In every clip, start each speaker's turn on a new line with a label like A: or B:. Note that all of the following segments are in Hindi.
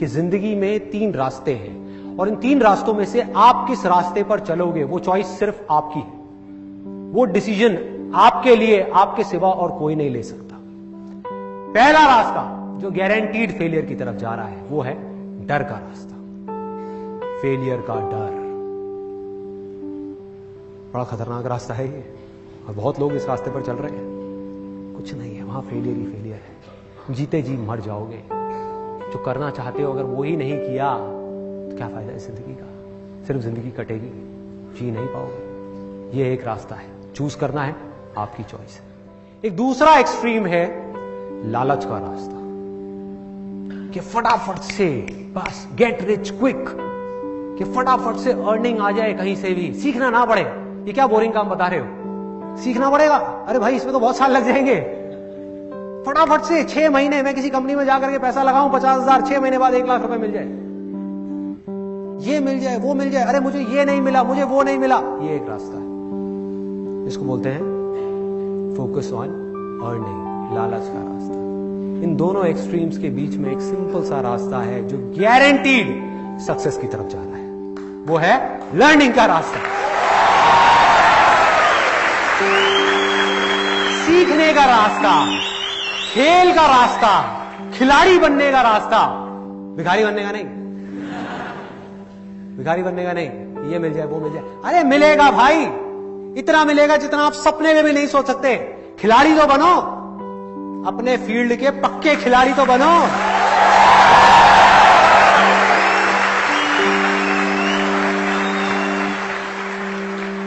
A: कि जिंदगी में 3 रास्ते हैं और इन 3 रास्तों में से आप किस रास्ते पर चलोगे वो चॉइस सिर्फ आपकी है। वो डिसीजन आपके लिए आपके सिवा और कोई नहीं ले सकता। पहला रास्ता जो गारंटीड फेलियर की तरफ जा रहा है वो है डर का रास्ता। फेलियर का डर बड़ा खतरनाक रास्ता है ये, और बहुत लोग इस रास्ते पर चल रहे हैं। कुछ नहीं है वहां, फेलियर ही फेलियर है। जीते जी मर जाओगे। जो करना चाहते हो अगर वो ही नहीं किया तो क्या फायदा है जिंदगी का? सिर्फ जिंदगी कटेगी, जी नहीं पाओगे। ये एक रास्ता है, चूज करना है, आपकी चॉइस है। एक दूसरा एक्सट्रीम है लालच का रास्ता, कि फटाफट से बस गेट रिच क्विक, कि फटाफट से अर्निंग आ जाए कहीं से भी, सीखना ना पड़े। ये क्या बोरिंग काम बता रहे हो, सीखना पड़ेगा? अरे भाई इसमें तो बहुत साल लग जाएंगे। फटाफट से 6 महीने में किसी कंपनी में जाकर के पैसा लगाऊं 50,000, 6 महीने बाद 1 लाख रुपए मिल जाए, ये मिल जाए वो मिल जाए, अरे मुझे ये नहीं मिला, मुझे वो नहीं मिला। ये एक रास्ता है, इसको बोलते हैं फोकस ऑन अर्निंग, लालच का रास्ता। इन दोनों एक्सट्रीम्स के बीच में एक सिंपल सा रास्ता है जो गारंटीड सक्सेस की तरफ जा रहा है, वो है लर्निंग का रास्ता, सीखने का रास्ता, खेल का रास्ता, खिलाड़ी बनने का रास्ता। भिखारी बनने का नहीं, भिखारी बनने का नहीं। ये मिल जाए वो मिल जाए, अरे मिलेगा भाई, इतना मिलेगा जितना आप सपने में भी नहीं सोच सकते। खिलाड़ी तो बनो, अपने फील्ड के पक्के खिलाड़ी तो बनो।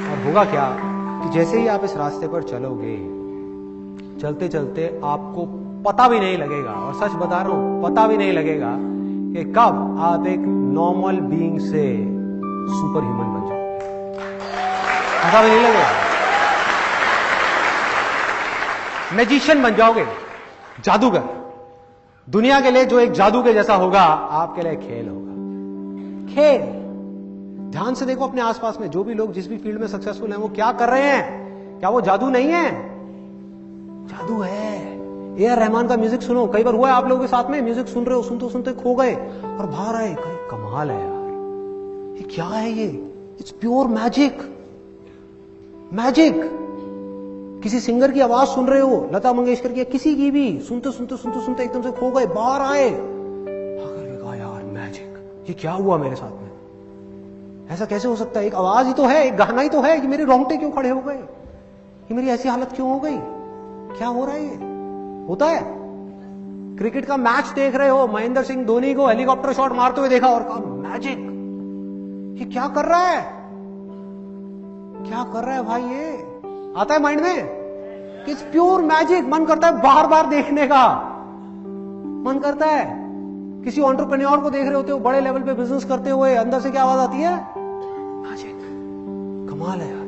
A: और होगा क्या कि जैसे ही आप इस रास्ते पर चलोगे, चलते चलते आपको पता भी नहीं लगेगा, और सच बता रहा हूं पता भी नहीं लगेगा कि कब आप एक नॉर्मल बीइंग से सुपर ह्यूमन बन जाओगे, पता भी नहीं लगेगा। मैजिशियन बन जाओगे, जादूगर। दुनिया के लिए जो एक जादू के जैसा होगा, आपके लिए खेल होगा। खेल, ध्यान से देखो अपने आसपास में जो भी लोग जिस भी फील्ड में सक्सेसफुल हैं वो क्या कर रहे हैं। क्या वो जादू नहीं है? जादू है। ए आर रहमान का म्यूजिक सुनो, कई बार हुआ है आप लोगों के साथ में, म्यूजिक सुन रहे हो, सुनते सुनते खो गए और बाहर आए, कमाल है यार, ये क्या है ये? It's pure magic. मैजिक। किसी सिंगर की आवाज सुन रहे हो, लता मंगेशकर की, किसी की भी, सुनते सुनते सुनते सुनते एकदम से खो गए, बाहर आए, आकर के कहा यार मैजिक, ये क्या हुआ मेरे साथ में? ऐसा कैसे हो सकता है? एक आवाज ही तो है, एक गाना ही तो है, कि मेरे रोंगटे क्यों खड़े हो गए, कि मेरी ऐसी हालत क्यों हो गई? क्या हो रहा है? ये होता है। क्रिकेट का मैच देख रहे हो, महेंद्र सिंह धोनी को हेलीकॉप्टर शॉट मारते हुए देखा और कहा मैजिक, ये क्या कर रहा है? क्या कर रहा है भाई? ये आता है माइंड में, इट्स प्योर मैजिक। मन करता है बार बार देखने का, मन करता है। किसी एंटरप्रेन्योर को देख रहे होते हो बड़े लेवल पे बिजनेस करते हुए, अंदर से क्या आवाज आती है? मैजिक। कमाल है यार।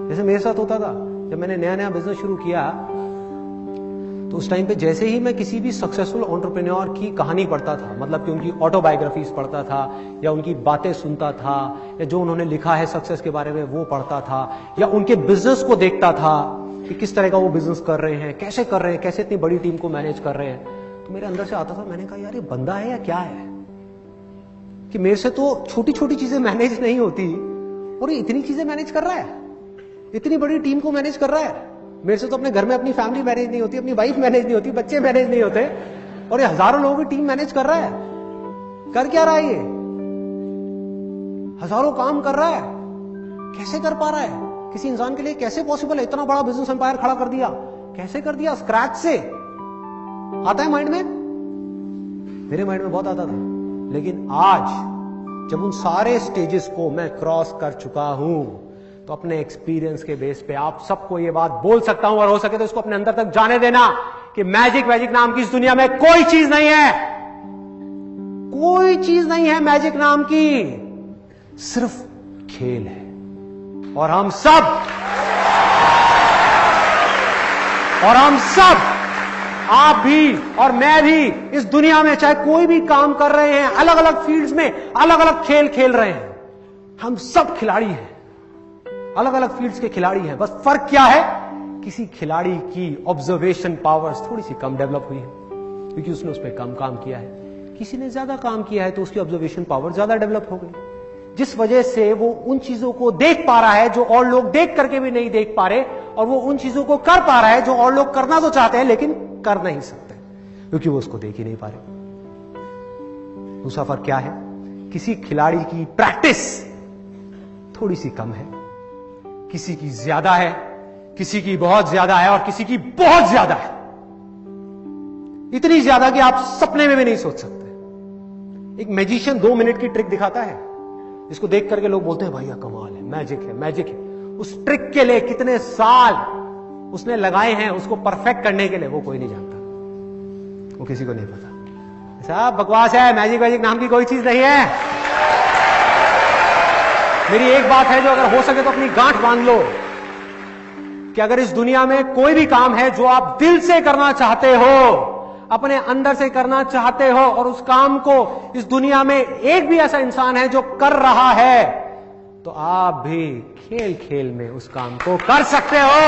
A: जैसे मेरे साथ होता था जब मैंने नया नया बिजनेस शुरू किया, तो उस टाइम पे जैसे ही मैं किसी भी सक्सेसफुल एंटरप्रेन्योर की कहानी पढ़ता था, मतलब कि उनकी ऑटोबायोग्राफीज पढ़ता था, या उनकी बातें सुनता था, या जो उन्होंने लिखा है सक्सेस के बारे में वो पढ़ता था, या उनके बिजनेस को देखता था कि किस तरह का वो बिजनेस कर रहे हैं, कैसे कर रहे हैं, कैसे इतनी बड़ी टीम को मैनेज कर रहे हैं, तो मेरे अंदर से आता था, मैंने कहा यार ये बंदा है या क्या है, कि मेरे से तो छोटी छोटी चीजें मैनेज नहीं होती और ये इतनी चीजें मैनेज कर रहा है, इतनी बड़ी टीम को मैनेज कर रहा है। मेरे से तो अपने घर में अपनी फैमिली मैनेज नहीं होती, अपनी वाइफ मैनेज नहीं होती, बच्चे मैनेज नहीं होते, और ये हजारों लोगों की टीम मैनेज कर रहा है। कर क्या रहा है ये? हजारों काम कर रहा है, कैसे कर पा रहा है? किसी इंसान के लिए कैसे पॉसिबल है? इतना बड़ा बिजनेस एम्पायर खड़ा कर दिया, कैसे कर दिया? स्क्रैच से। आता है माइंड में? मेरे माइंड में बहुत आता था, लेकिन आज जब उन सारे स्टेजेस को मैं क्रॉस कर चुका हूं, तो अपने एक्सपीरियंस के बेस पे आप सबको ये बात बोल सकता हूं, और हो सके तो इसको अपने अंदर तक जाने देना कि मैजिक मैजिक नाम की इस दुनिया में कोई चीज नहीं है, कोई चीज नहीं है मैजिक नाम की, सिर्फ खेल है। और हम सब आप भी और मैं भी इस दुनिया में चाहे कोई भी काम कर रहे हैं, अलग अलग फील्ड्स में अलग अलग खेल खेल रहे हैं, हम सब खिलाड़ी हैं, अलग अलग फील्ड्स के खिलाड़ी हैं। बस फर्क क्या है? किसी खिलाड़ी की ऑब्जर्वेशन पावर्स थोड़ी सी कम डेवलप हुई है क्योंकि उसने उस पर कम काम किया है, किसी ने ज्यादा काम किया है तो उसकी ऑब्जर्वेशन पावर ज्यादा डेवलप हो गई, जिस वजह से वो उन चीजों को देख पा रहा है जो और लोग देख करके भी नहीं देख पा रहे, और वो उन चीजों को कर पा रहा है जो और लोग करना तो चाहते हैं लेकिन कर नहीं सकते क्योंकि वो उसको देख ही नहीं पा रहे। दूसरा फर्क क्या है? किसी खिलाड़ी की प्रैक्टिस थोड़ी सी कम है, किसी की ज्यादा है, किसी की बहुत ज्यादा है और किसी की बहुत ज्यादा है, इतनी ज्यादा कि आप सपने में भी नहीं सोच सकते। एक मैजिशियन 2 मिनट की ट्रिक दिखाता है जिसको देख करके लोग बोलते हैं भैया कमाल है, मैजिक है, मैजिक है। उस ट्रिक के लिए कितने साल उसने लगाए हैं उसको परफेक्ट करने के लिए, वो कोई नहीं जानता, वो किसी को नहीं पता। सब बकवास है, मैजिक वैजिक नाम की कोई चीज नहीं है। मेरी एक बात है जो अगर हो सके तो अपनी गांठ बांध लो कि अगर इस दुनिया में कोई भी काम है जो आप दिल से करना चाहते हो, अपने अंदर से करना चाहते हो, और उस काम को इस दुनिया में एक भी ऐसा इंसान है जो कर रहा है, तो आप भी खेल खेल में उस काम को कर सकते हो।